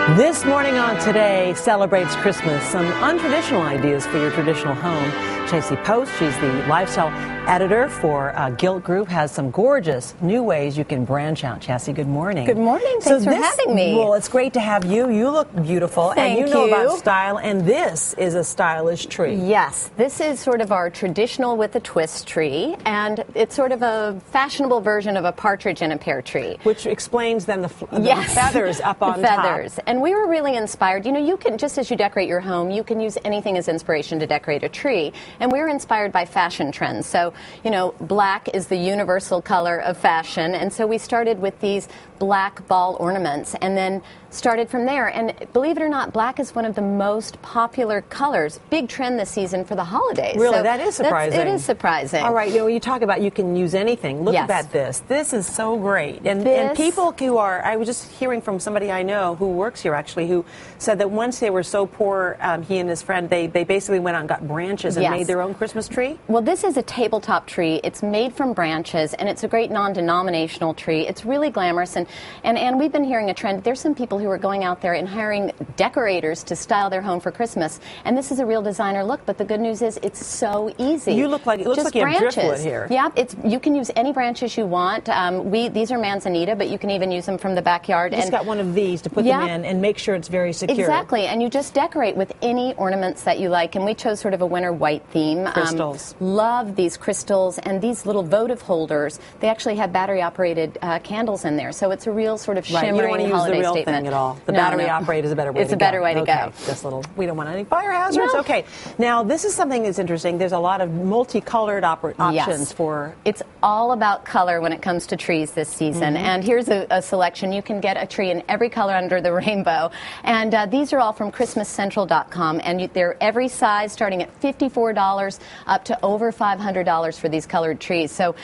This morning on Today celebrates Christmas. Some untraditional ideas for your traditional home. Chassie Post, she's the lifestyle editor for Gilt Group, has some gorgeous new ways you can branch out. Chassie, good morning. Good morning. Thanks for having me. Well, it's great to have you. You look beautiful. Thank and you know you. about style, and this is a stylish tree. Yes, this is sort of our traditional with a twist tree, and it's sort of a fashionable version of a partridge in a pear tree. Which explains then the Yes. feathers up on the top. feathers. And we were really inspired. You know, you can, just as you decorate your home, you can use anything as inspiration to decorate a tree. And we were inspired by fashion trends. So, you know, black is the universal color of fashion. And so we started with these black ball ornaments and then started from there. And believe it or not, black is one of the most popular colors. Big trend this season for the holidays. Really? So that is surprising. It is surprising. All right, you know, you talk about you can use anything. Look Yes. at this. This is so great. And people who are, I was just hearing from somebody I know who works here actually, who said that once they were so poor, he and his friend, they basically went out and got branches and Yes. made their own Christmas tree. Well, this is a tabletop tree. It's made from branches, and it's a great non-denominational tree. It's really glamorous, and we've been hearing a trend. There's some people who are going out there and hiring decorators to style their home for Christmas, and this is a real designer look, but the good news is it's so easy. You look like, it looks Just like you have branches. driftwood here. Yeah, you can use any branches you want. These are manzanita, but you can even use them from the backyard. You just got one of these to put them in and make sure it's very secure. Exactly, and you just decorate with any ornaments that you like, and we chose sort of a winter white theme. Crystals. Love these crystals and these little votive holders. They actually have battery-operated candles in there, so it's a real sort of shimmering you don't want to use holiday the real statement. thing at all. The No, battery no. operated is a better way It's to a go. better way to go. Just little, we don't want any fire hazards. No. Okay, now this is something that's interesting. There's a lot of multicolored options Yes. for... It's all about color when it comes to trees this season. And here's a selection. You can get a tree in every color under the rainbow. And these are all from ChristmasCentral.com. And they're every size, starting at $54 up to over $500 for these colored trees. So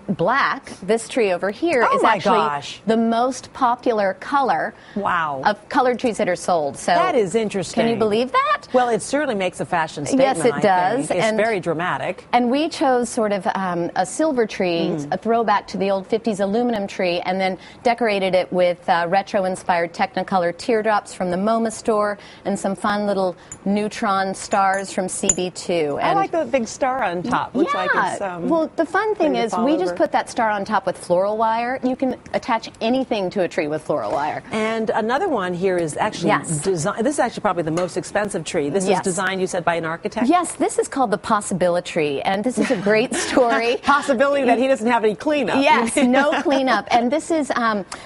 black, this tree over here, is actually the most popular color of colored trees that are sold. So that is interesting. Can you believe that? Well, it certainly makes a fashion statement. Yes, it does. It's very dramatic. And we chose sort of a silver tree, a throwback to the old 50s aluminum tree, and then decorated it with retro-inspired Technicolor teardrops from the MoMA store and some fun little neutron stars from CB2. I like the big star on top. Looks like it's, well, the fun thing is we just put that star on top with floral wire. You can attach anything to a tree with floral wire. And another one here is actually designed. This is actually probably the most expensive tree. This is designed, you said, by an architect? Yes, this is called the Possibility Tree, and this is a great story. Possibility that he doesn't have any cleanup. Yes, no cleanup. And this is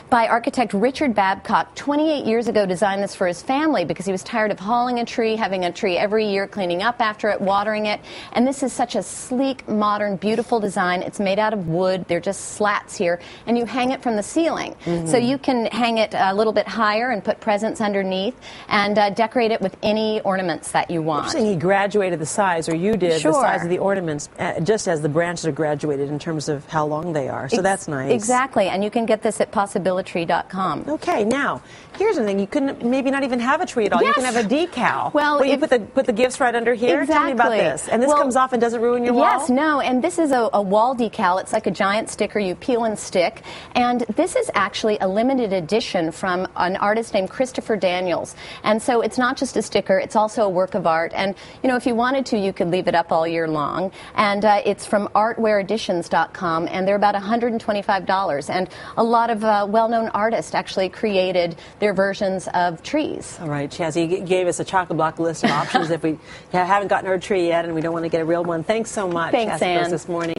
by architect Richard Babcock. 28 years ago designed this for his family because he was tired of hauling a tree, having a tree every year, cleaning up after it, watering it. And this is such a sleek, modern, beautiful design. It's made out of wood. They're just slats here, and you hang it from the ceiling. So you can hang it a little bit higher and put presents underneath and decorate it with any ornaments that you want. Interesting, he graduated the size, or you did, the size of the ornaments, just as the branches are graduated in terms of how long they are. So that's nice. Exactly, and you can get this at possibilitytree.com. Okay, now, here's the thing. You couldn't maybe not even have a tree at all. You can have a decal. Well, you put the gifts right under here? Exactly. Tell me about this. And this comes off and doesn't ruin your wall? Yes, no, and this is a wall decal. It's like a giant sticker you peel and stick. And this is actually a limited edition from an artist named Christopher Daniels. And so it's not just a sticker, it's also a work of art. And, you know, if you wanted to, you could leave it up all year long. And it's from artwareeditions.com, and they're about $125. And a lot of well-known artists actually created their versions of trees. All right, Chassie, you gave us a chock-a-block list of options if we haven't gotten our tree yet and we don't want to get a real one. Thanks so much, Thanks, Chassie, Ann. this morning.